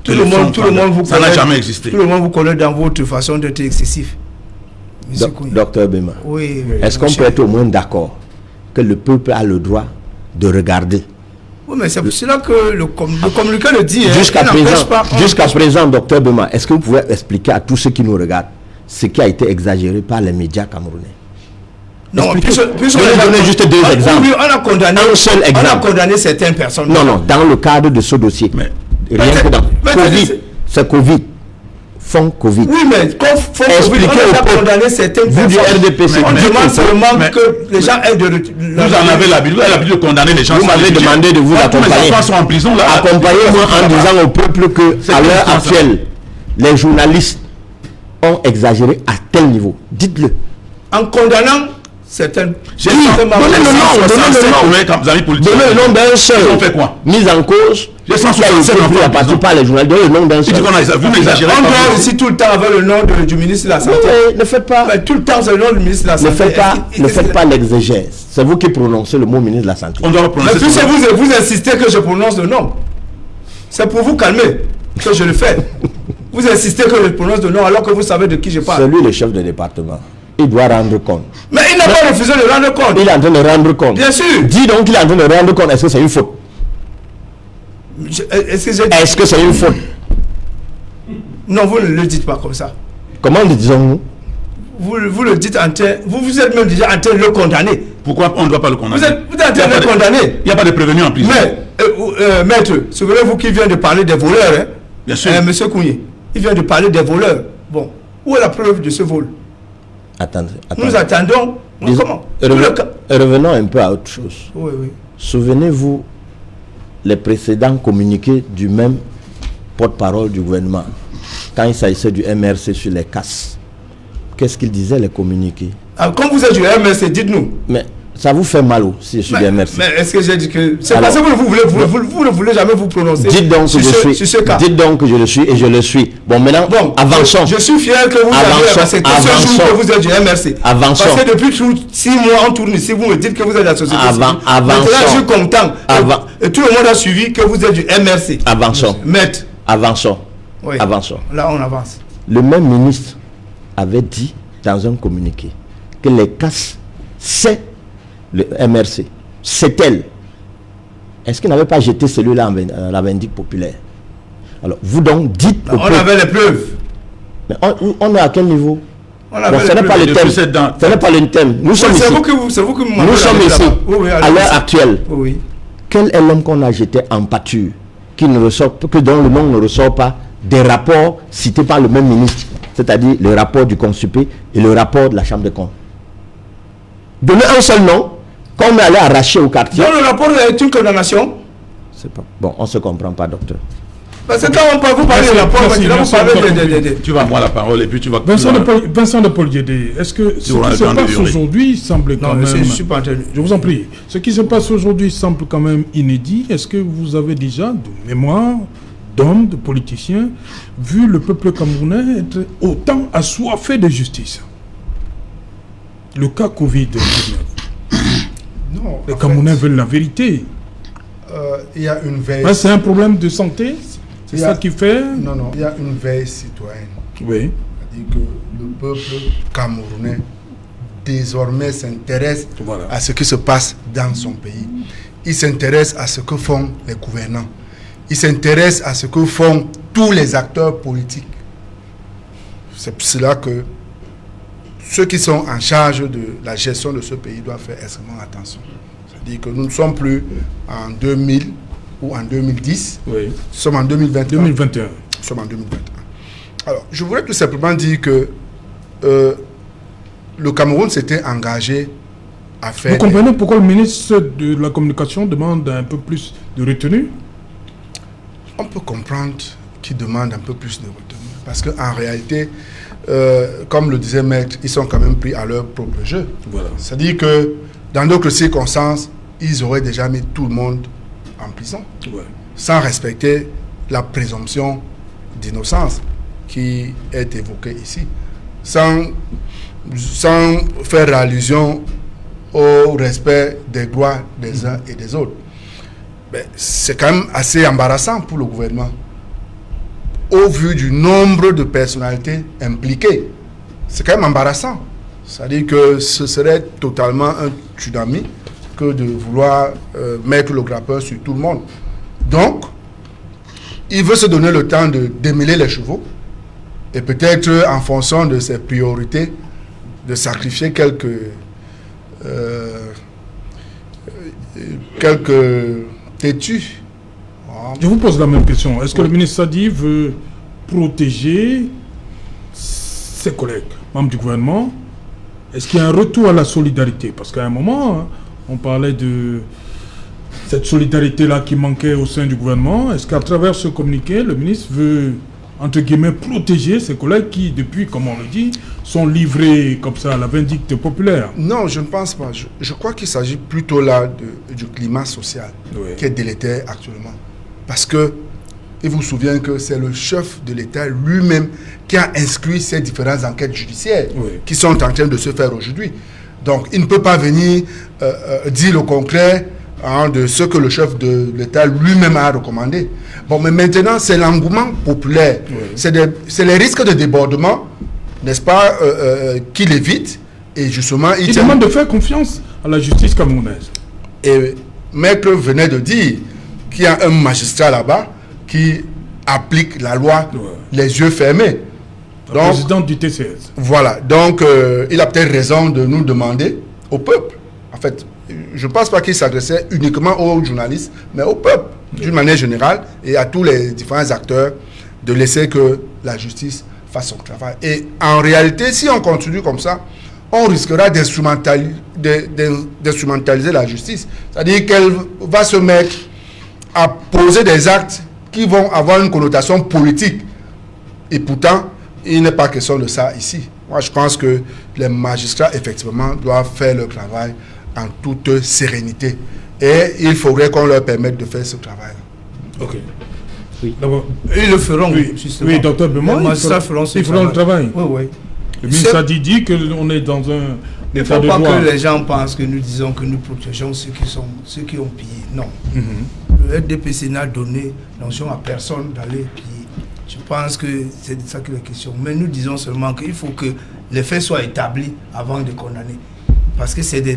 Tout le monde vous connaît. Ça n'a jamais existé. Tout le monde vous connaît dans votre façon d'être excessif. Docteur Bema, oui, est-ce qu'on peut être au moins d'accord que le peuple a le droit de regarder? Oui, mais c'est pour cela que le communiqué le dit. Jusqu'à présent, docteur Bema, est-ce que vous pouvez expliquer à tous ceux qui nous regardent ce qui a été exagéré par les médias camerounais? Non, je vais donner juste deux exemples. Oui, on a condamné, un seul exemple. On a condamné certaines personnes. Non, dans le cadre de ce dossier. Mais, rien que dans Covid, c'est Covid. Fonds Covid. Oui, mais quand fonds Covid, on a condamné certaines personnes. Vous du RDPC. On demande seulement que les gens aient de... Vous en avez l'habitude de condamner les gens. Vous m'avez demandé de vous accompagner. Les enfants sont en prison là. Accompagnez-moi en disant au peuple que, à l'heure actuelle, les journalistes ont exagéré à tel niveau. Dites-le. En condamnant certaines... Donnez le nom d'un seul. Ils ont fait quoi? Mise en cause. J'ai 167 enfants. Partout par les journalistes. Donnez le nom d'un seul. Vous exagérez. On doit aussi tout le temps avoir le nom du ministre de la Santé. Ne faites pas. Mais tout le temps, c'est le nom du ministre de la Santé. Ne faites pas l'exégèse. C'est vous qui prononcez le mot ministre de la Santé. On doit prononcer. Mais puisque vous insistez que je prononce le nom, c'est pour vous calmer que je le fais. Vous insistez que je prononce le nom alors que vous savez de qui je parle. C'est lui le chef de département. Il doit rendre compte. Mais il n'a pas refusé de rendre compte. Il est en train de rendre compte. Bien sûr. Dis donc qu'il est en train de rendre compte. Est-ce que c'est une faute? Est-ce que c'est une faute? Non, vous ne le dites pas comme ça. Comment le disons-nous? Vous le dites en train... Vous êtes même déjà en train de le condamner. Pourquoi on ne doit pas le condamner? Vous êtes en train de le condamner. Il n'y a pas de prévenu en prison. Mais, maître, souvenez-vous qu'il vient de parler des voleurs. Hein? Bien sûr. Monsieur Kounié, il vient de parler des voleurs. Bon, où est la preuve de ce vol? Attendez. Nous attendons. Comment? Revenons un peu à autre chose. Oui. Souvenez-vous les précédents communiqués du même porte-parole du gouvernement quand il s'agissait du MRC sur les casses. Qu'est-ce qu'il disait les communiqués? Comme vous êtes du MRC, dites-nous. Mais ça vous fait mal si je suis du MRC? Mais est-ce que j'ai dit que... C'est parce que vous ne voulez jamais vous prononcer. Dites donc que Dites donc que je le suis et je le suis. Bon, maintenant, avançons. Je suis fier que vous avez accepté ce jour que vous êtes du MRC. Avançons. Parce que depuis 6 mois, on tourne ici, vous me dites que vous êtes de la société civile. Avançons. Maintenant, je suis content. Et tout le monde a suivi que vous êtes du MRC. Avançons. Maître. Avançons. Oui. Avançons. Là, on avance. Le même ministre avait dit dans un communiqué que les casses, c'est le MRC. C'est elle. Est-ce qu'il n'avait pas jeté celui-là à la vindicte populaire? Alors, vous donc dites... On avait les preuves. Mais on est à quel niveau? Ce n'est pas le thème. Ce n'est pas le thème. Nous sommes ici. Nous sommes ici. À l'heure actuelle. Oui. Quel est l'homme qu'on a jeté en pâture, que dont le nom ne ressort pas des rapports cités par le même ministre, c'est-à-dire le rapport du Consupé et le rapport de la Chambre des comptes? Donner un seul nom, qu'on est allé arracher au quartier. Non, le rapport est une condamnation. C'est pas... Bon, on ne se comprend pas, docteur. Parce que quand vous parlez de rapport, tu vas avoir la parole et puis tu vas... Vincent de Paul Guédé, est-ce que ce qui se passe aujourd'hui semble quand même... Je vous en prie. Ce qui se passe aujourd'hui semble quand même inédit. Est-ce que vous avez déjà de mémoire d'hommes, de politiciens, vu le peuple camerounais être autant assoiffé de justice? Le cas Covid-19. Non. Les Camerounais veulent la vérité. Il y a une veille... C'est un problème de santé? C'est ça qui fait... Non, il y a une veille citoyenne. Oui. C'est-à-dire que le peuple camerounais désormais s'intéresse à ce qui se passe dans son pays. Il s'intéresse à ce que font les gouvernants. Il s'intéresse à ce que font tous les acteurs politiques. C'est pour cela que ceux qui sont en charge de la gestion de ce pays doivent faire extrêmement attention. C'est-à-dire que nous ne sommes plus en 2000 ou en 2010. Oui. Nous sommes en 2021. 2021. Nous sommes en 2021. Alors, je voudrais tout simplement dire que le Cameroun s'était engagé à faire... Vous comprenez pourquoi le ministre de la Communication demande un peu plus de retenue? On peut comprendre qu'il demande un peu plus de retenue. Parce qu'en réalité, comme le disait Maître, ils sont quand même pris à leur propre jeu. Voilà. C'est-à-dire que dans d'autres circonstances, ils auraient déjà mis tout le monde en prison, sans respecter la présomption d'innocence qui est évoquée ici, sans faire allusion au respect des droits des uns et des autres. C'est quand même assez embarrassant pour le gouvernement, au vu du nombre de personnalités impliquées. C'est quand même embarrassant. C'est-à-dire que ce serait totalement un tsunami que de vouloir mettre le grappeur sur tout le monde. Donc, il veut se donner le temps de démêler les chevaux et peut-être en fonction de ses priorités, de sacrifier quelques têtus. Je vous pose la même question. Est-ce que le ministre Sadi veut protéger ses collègues, membres du gouvernement? Est-ce qu'il y a un retour à la solidarité? Parce qu'à un moment, on parlait de cette solidarité-là qui manquait au sein du gouvernement. Est-ce qu'à travers ce communiqué, le ministre veut entre guillemets, protéger ses collègues qui, depuis, comme on le dit, sont livrés comme ça à la vindicte populaire? Non, je ne pense pas. Je crois qu'il s'agit plutôt là du climat social qui est délétère actuellement. Parce que, il vous souvient que c'est le chef de l'État lui-même qui a inscrit ces différentes enquêtes judiciaires qui sont en train de se faire aujourd'hui. Donc, il ne peut pas venir dire le concret de ce que le chef de l'État lui-même a recommandé. Bon, mais maintenant, c'est l'engouement populaire. C'est les risques de débordement, n'est-ce pas, qu'il évite. Et justement, il demande de faire confiance à la justice camerounaise. Et Maître venait de dire qu'il y a un magistrat là-bas qui applique la loi les yeux fermés. Le président du TCS. Voilà. Donc, il a peut-être raison de nous demander, au peuple, en fait, je ne pense pas qu'il s'adressait uniquement aux journalistes, mais au peuple, d'une manière générale, et à tous les différents acteurs, de laisser que la justice fasse son travail. Et en réalité, si on continue comme ça, on risquera d'instrumentaliser la justice. C'est-à-dire qu'elle va se mettre à poser des actes qui vont avoir une connotation politique. Et pourtant, il n'est pas question de ça ici. Moi, je pense que les magistrats, effectivement, doivent faire leur travail en toute sérénité. Et il faudrait qu'on leur permette de faire ce travail. Ok. Oui. Ils le feront, justement. Oui, docteur Bemont, les magistrats feront le travail. Oui, oui. Le ministre a dit qu'on est dans un état de droit. Il ne faut pas que les gens pensent que nous disons que nous protégeons ceux qui ont pillé. Non. Le RDPC n'a donné l'option à personne d'aller piller. Je pense que c'est de ça qu'il est question. Mais nous disons seulement qu'il faut que les faits soient établis avant de condamner. Parce que c'est des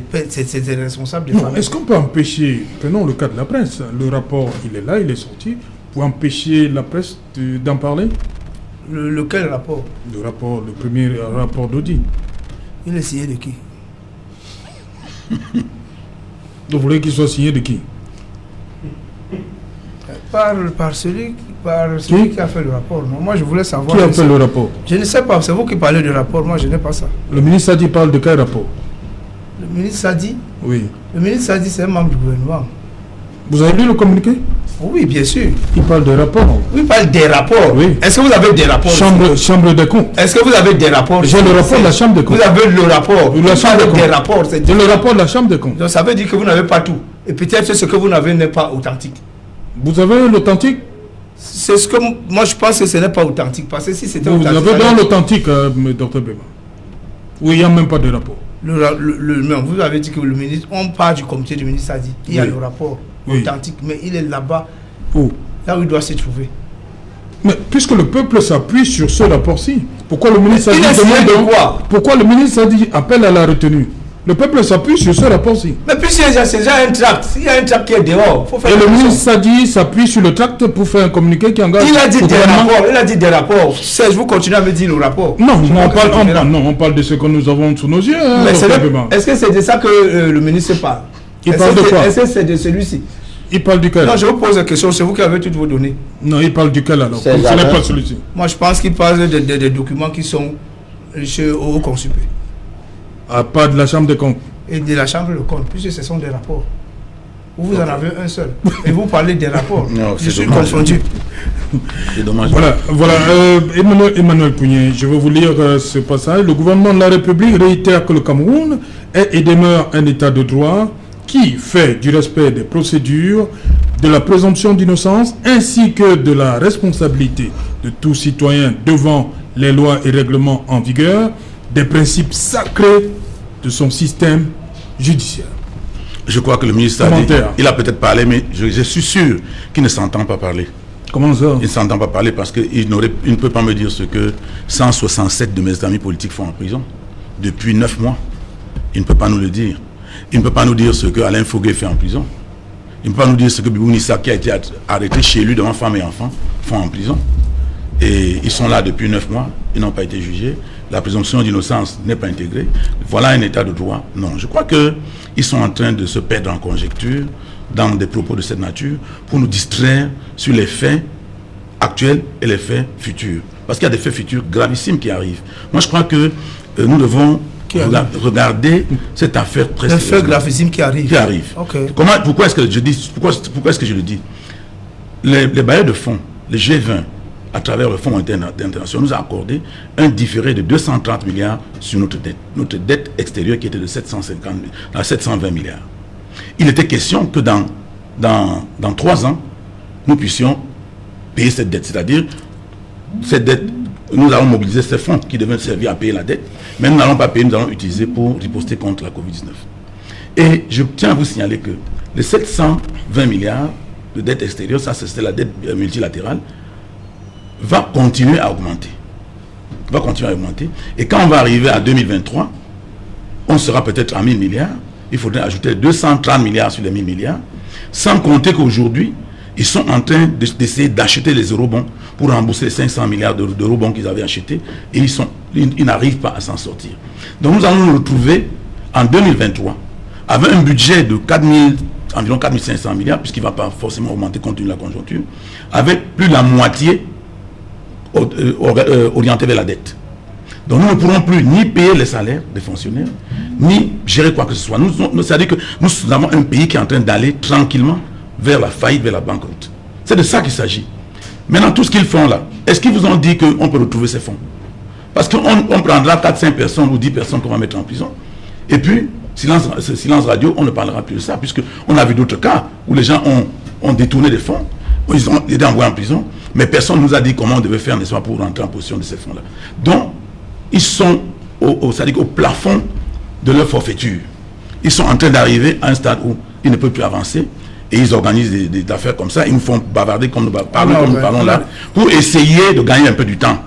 responsables des familles. Est-ce qu'on peut empêcher, prenons le cas de la presse, le rapport, il est là, il est sorti, pour empêcher la presse d'en parler? Lequel rapport? Le premier rapport d'audit. Il est signé de qui? Vous voulez qu'il soit signé de qui? Par celui qui a fait le rapport. Non, moi, je voulais savoir... Qui a fait le rapport? Je ne sais pas, c'est vous qui parlez du rapport, moi je n'ai pas ça. Le ministre Sadi parle de quel rapport? Le ministre Sadi? Oui. Le ministre Sadi, c'est un membre du gouvernement. Vous avez lu le communiqué? Oui, bien sûr. Il parle des rapports. Oui, il parle des rapports. Oui. Est-ce que vous avez des rapports? Chambre des comptes. Est-ce que vous avez des rapports? J'ai le rapport de la Chambre des comptes. Vous avez le rapport. La Chambre des comptes. Des rapports. J'ai le rapport de la Chambre des comptes. Donc ça veut dire que vous n'avez pas tout. Et peut-être ce que vous n'avez n'est pas authentique. Vous avez l'authentique? C'est ce que moi je pense que ce n'est pas authentique. Parce que si c'était authentique... Vous avez dans l'authentique, Dr Bemont. Oui, il n'y a même pas de rapport. Vous avez dit que le ministre, on parle du comité du ministre Sadi. Il y a le rapport authentique, mais il est là-bas. Où? Là où il doit se trouver. Mais puisque le peuple s'appuie sur ce rapport-ci, pourquoi le ministre Sadi demande quoi? Pourquoi le ministre Sadi appelle à la retenue? Le peuple s'appuie sur ce rapport-ci. Mais puisqu'il y a déjà un tract, il y a un tract qui est dehors. Faut faire et le ministre Sadi s'appuie sur le tract pour faire un communiqué qui engage. Il a dit des rapports. Il a dit des rapports. Serge, vous continuez à me dire le rapport. Non, on parle de ce que nous avons sous nos yeux. Mais est-ce que c'est de ça que le ministre parle? Il parle de quoi? Est-ce que c'est de celui-ci? Il parle duquel? Non, je vous pose la question, c'est vous qui avez toutes vos données. Non, il parle duquel alors? Ce n'est pas celui-ci. Moi, je pense qu'il parle des documents qui sont au Consupé. Ah, pas de la Chambre des comptes? Et de la Chambre de comptes, puisque ce sont des rapports. Vous en avez un seul. Et vous parlez des rapports. Non, je suis confondu. C'est dommage. Voilà. Emmanuel Pougnet, je vais vous lire ce passage. Le gouvernement de la République réitère que le Cameroun est et demeure un état de droit qui fait du respect des procédures, de la présomption d'innocence ainsi que de la responsabilité de tout citoyen devant les lois et règlements en vigueur des principes sacrés de son système judiciaire. Je crois que le ministre a dit, il a peut-être parlé, mais je suis sûr qu'il ne s'entend pas parler. Comment ça? Il ne s'entend pas parler parce qu'il ne peut pas me dire ce que 167 de mes amis politiques font en prison depuis 9 mois. Il ne peut pas nous le dire. Il ne peut pas nous dire ce que Alain Foguet fait en prison. Il ne peut pas nous dire ce que Bibou Nissa, qui a été arrêté chez lui devant femmes et enfants, font en prison. Et ils sont là depuis 9 mois, ils n'ont pas été jugés. La présomption d'innocence n'est pas intégrée. Voilà un état de droit. Non, je crois qu'ils sont en train de se perdre en conjecture dans des propos de cette nature pour nous distraire sur les faits actuels et les faits futurs. Parce qu'il y a des faits futurs gravissimes qui arrivent. Moi, je crois que nous devons regarder cette affaire très sérieusement. Les faits gravissimes qui arrivent. Okay. Pourquoi est-ce que je dis, pourquoi est-ce que je le dis? Les bailleurs de fonds, les G20, à travers le Fonds monétaire international, nous a accordé un différé de 230 milliards sur notre dette extérieure qui était de 720 milliards. Il était question que dans 3 ans, nous puissions payer cette dette. C'est-à-dire, cette dette, nous allons mobiliser ces fonds qui devaient servir à payer la dette, mais nous n'allons pas payer, nous allons utiliser pour riposter contre la Covid-19. Et je tiens à vous signaler que les 720 milliards de dette extérieure, ça c'est la dette multilatérale, va continuer à augmenter. Et quand on va arriver à 2023, on sera peut-être à 1000 milliards. Il faudrait ajouter 230 milliards sur les 1000 milliards, sans compter qu'aujourd'hui, ils sont en train d'essayer d'acheter les eurobonds pour rembourser les 500 milliards d'eurobonds qu'ils avaient achetés, et ils n'arrivent pas à s'en sortir. Donc nous allons nous retrouver en 2023 avec un budget de environ 4500 milliards, puisqu'il ne va pas forcément augmenter compte tenu de la conjoncture, avec plus de la moitié orienté vers la dette. Donc nous ne pourrons plus ni payer les salaires des fonctionnaires, ni gérer quoi que ce soit. C'est-à-dire que nous avons un pays qui est en train d'aller tranquillement vers la faillite, vers la banqueroute. C'est de ça qu'il s'agit. Maintenant, tout ce qu'ils font là, est-ce qu'ils vous ont dit qu'on peut retrouver ces fonds? Parce qu'on prendra 4-5 personnes ou 10 personnes qu'on va mettre en prison, et puis, silence radio, on ne parlera plus de ça, puisqu'on a vu d'autres cas où les gens ont détourné des fonds, ils ont été envoyés en prison, mais personne ne nous a dit comment on devait faire, n'est-ce pas, pour rentrer en possession de ces fonds-là. Donc, ils sont au plafond de leur forfaiture. Ils sont en train d'arriver à un stade où ils ne peuvent plus avancer, et ils organisent des affaires comme ça, ils nous font bavarder comme nous parlons là, pour essayer de gagner un peu du temps.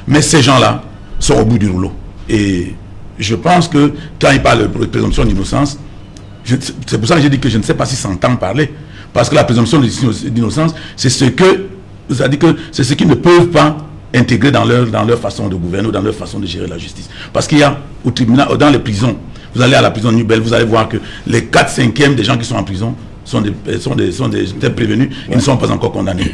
Mais ces gens-là sont au bout du rouleau. Et je pense que quand ils parlent de présomption d'innocence, c'est pour ça que j'ai dit que je ne sais pas si s'entend parler. Parce que la présomption d'innocence, c'est ce qu'ils ne peuvent pas intégrer dans leur façon de gouverner ou dans leur façon de gérer la justice. Parce qu'il y a au tribunal, dans les prisons, vous allez à la prison de Nubel, vous allez voir que les 4/5 des gens qui sont en prison sont des prévenus, ils ne sont pas encore condamnés.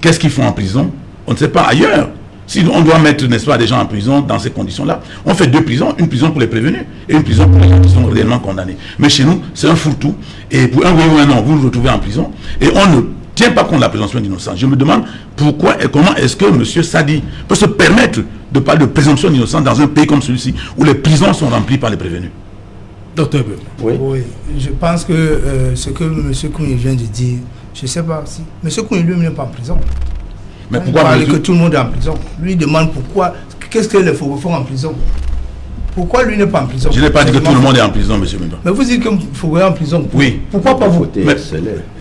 Qu'est-ce qu'ils font en prison? On ne sait pas ailleurs. Si on doit mettre, n'est-ce pas, des gens en prison dans ces conditions-là, on fait 2 prisons, une prison pour les prévenus et une prison pour les gens qui sont réellement condamnés. Mais chez nous, c'est un fourre-tout. Et pour un oui ou un non, vous vous retrouvez en prison et on ne tient pas compte de la présomption d'innocence. Je me demande pourquoi et comment est-ce que M. Sadi peut se permettre de parler de présomption d'innocence dans un pays comme celui-ci où les prisons sont remplies par les prévenus. Docteur oui, je pense que ce que M. Kouni vient de dire, je ne sais pas si... M. Kouni lui-même n'est pas en prison. Mais pourquoi que tout le monde est en prison. Lui demande pourquoi, qu'est-ce que les font en prison? Pourquoi lui n'est pas en prison? Je n'ai pas dit que tout le monde est en prison, monsieur Mimba. Mais vous dites qu'il faut aller en prison. Oui. Pourquoi pas vous? Mais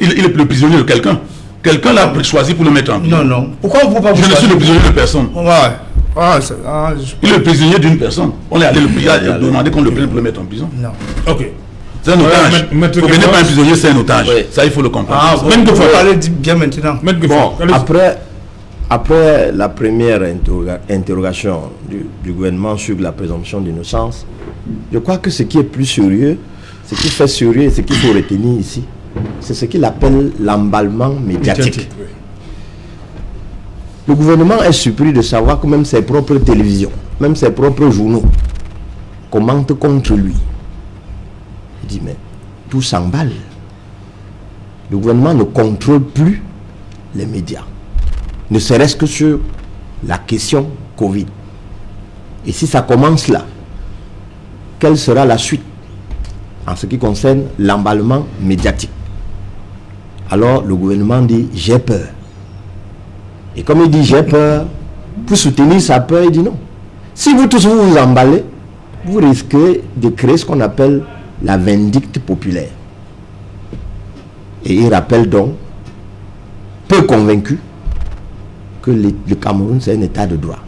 il est le prisonnier de quelqu'un. Quelqu'un l'a choisi pour le mettre en prison. Non. Pourquoi vous pas vous? Je ne suis le prisonnier de personne. Ouais. Il est le prisonnier d'une personne. On est allé demander qu'on le prenne pour le mettre en prison. Non. Ok. C'est un otage. Vous venez pas un prisonnier, c'est un otage. Oui. Ça, il faut le comprendre. Même que vous parlez bien maintenant. Bon, après la première interrogation du gouvernement sur la présomption d'innocence, je crois que ce qui est plus sérieux, ce qui fait sérieux et ce qu'il faut retenir ici, c'est ce qu'il appelle l'emballement médiatique. Oui. Le gouvernement est surpris de savoir que même ses propres télévisions, même ses propres journaux commentent contre lui. Il dit, mais tout s'emballe. Le gouvernement ne contrôle plus les médias, ne serait-ce que sur la question Covid. Et si ça commence là, quelle sera la suite en ce qui concerne l'emballement médiatique? Alors le gouvernement dit, j'ai peur. Et comme il dit, j'ai peur, pour soutenir sa peur, il dit non. Si vous tous vous emballez, vous risquez de créer ce qu'on appelle la vindicte populaire. Et il rappelle donc, peu convaincu, que le Cameroun, c'est un état de droit.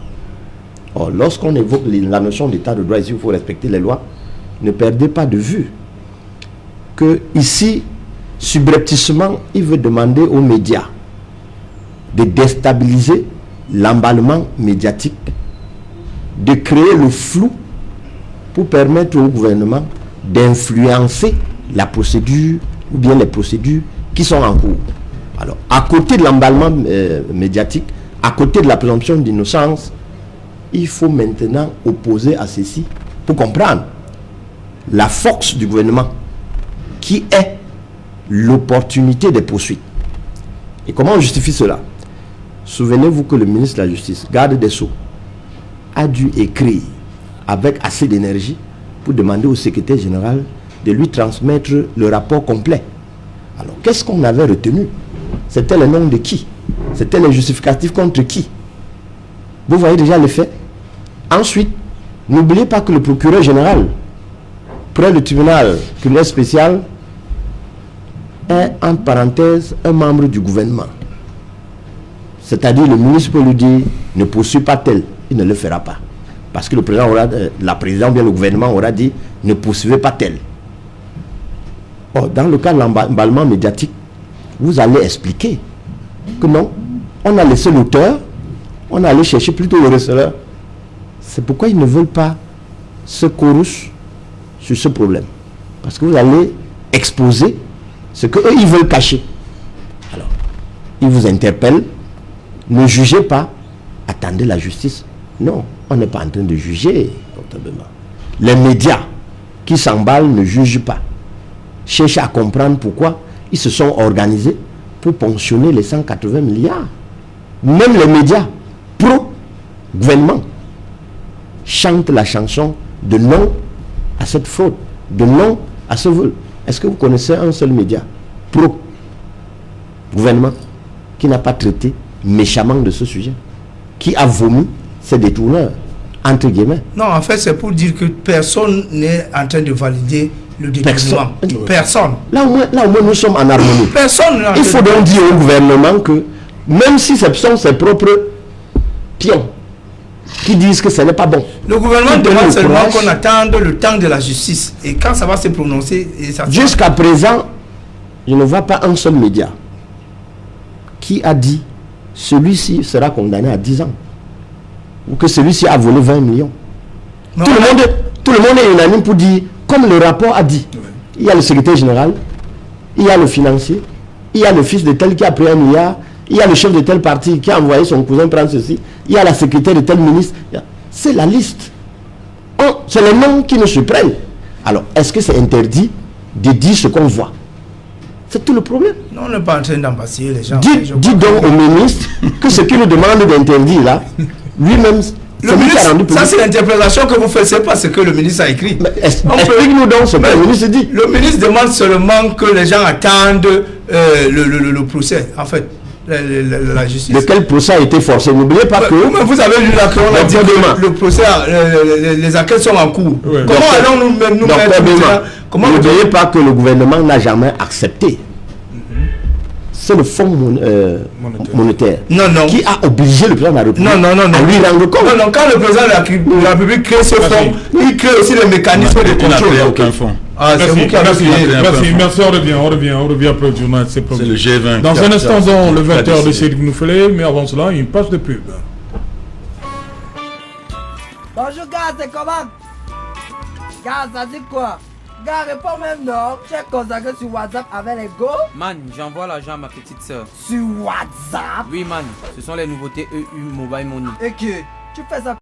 Or, lorsqu'on évoque la notion d'état de droit, ici, il faut respecter les lois, ne perdez pas de vue que ici, subrepticement, il veut demander aux médias de déstabiliser l'emballement médiatique, de créer le flou pour permettre au gouvernement d'influencer la procédure ou bien les procédures qui sont en cours. Alors, à côté de l'emballement médiatique, à côté de la présomption d'innocence, il faut maintenant opposer à ceci pour comprendre la force du gouvernement qui est l'opportunité des poursuites. Et comment on justifie cela? souvenez-vous que le ministre de la Justice, garde des Sceaux, a dû écrire avec assez d'énergie pour demander au secrétaire général de lui transmettre le rapport complet. Alors, qu'est-ce qu'on avait retenu? C'était le nom de qui? C'était les justificatifs contre qui? Vous voyez déjà les faits. Ensuite, n'oubliez pas que le procureur général, près du tribunal criminel spécial, est en parenthèse un membre du gouvernement. C'est-à-dire le ministre peut lui dire ne poursuit pas tel, il ne le fera pas. Parce que le président aura, la présidente ou bien le gouvernement aura dit ne poursuivez pas tel. Or, dans le cas de l'emballement médiatique, vous allez expliquer que non, on a laissé l'auteur, on a allé chercher plutôt le receveur. C'est pourquoi ils ne veulent pas se chorus sur ce problème. Parce que vous allez exposer ce qu'eux, ils veulent cacher. Alors, ils vous interpellent, ne jugez pas, attendez la justice. Non, on n'est pas en train de juger. Les médias qui s'emballent ne jugent pas. Cherchez à comprendre pourquoi ils se sont organisés pour ponctionner les 180 milliards. Même les médias pro-gouvernement chantent la chanson de non à cette fraude, de non à ce vol. Est-ce que vous connaissez un seul média pro-gouvernement qui n'a pas traité méchamment de ce sujet, qui a vomi ces détourneurs, entre guillemets? Non, en fait, c'est pour dire que personne n'est en train de valider le détournement. Personne. Là au moins, nous sommes en harmonie. Personne. Il faut donc dire au gouvernement que même si ce sont ses propres pions qui disent que ce n'est pas bon. Le gouvernement demande seulement qu'on attende le temps de la justice. Et quand ça va se prononcer... Jusqu'à présent, je ne vois pas un seul média qui a dit celui-ci sera condamné à 10 ans. Ou que celui-ci a volé 20 millions. Tout le monde est unanime pour dire, comme le rapport a dit, il y a le secrétaire général, il y a le financier, il y a le fils de tel qui a pris 1 milliard, il y a le chef de tel parti qui a envoyé son cousin prendre ceci, il y a la secrétaire de tel ministre. C'est la liste. C'est les noms qui nous surprennent. Alors, est-ce que c'est interdit de dire ce qu'on voit? C'est tout le problème. Non, on n'est pas en train d'embasser les gens. Dis donc au ministre que ce qu'il nous demande d'interdire là, lui-même, ça c'est l'interprétation que vous faites, c'est pas ce que le ministre a écrit. Explique-nous donc ce que le ministre dit. Le ministre demande seulement que les gens attendent le procès, en fait, la justice. De quel procès a été forcé? N'oubliez pas que... Vous avez lu là qu'on a dit que le procès, les enquêtes sont en cours. Oui. Comment allons-nous mettre... N'oubliez pas que le gouvernement n'a jamais accepté. C'est le fonds monétaire qui a obligé le président de la République à lui rendre compte. Non, quand le président de la République crée ce fonds, il crée aussi les mécanismes de contrôle. Merci, on revient après le journal. C'est le G20. Dans un instant, le 20h de Cédric Noufelé, mais avant cela, une page de pub. Bonjour gars, c'est comment? Gars, ça dit quoi? Gars, réponds même non. Tu es consacré sur WhatsApp avec les go? Man, j'envoie l'argent à ma petite soeur. Sur WhatsApp? Oui man, ce sont les nouveautés EU Mobile Money. Et que tu fais ça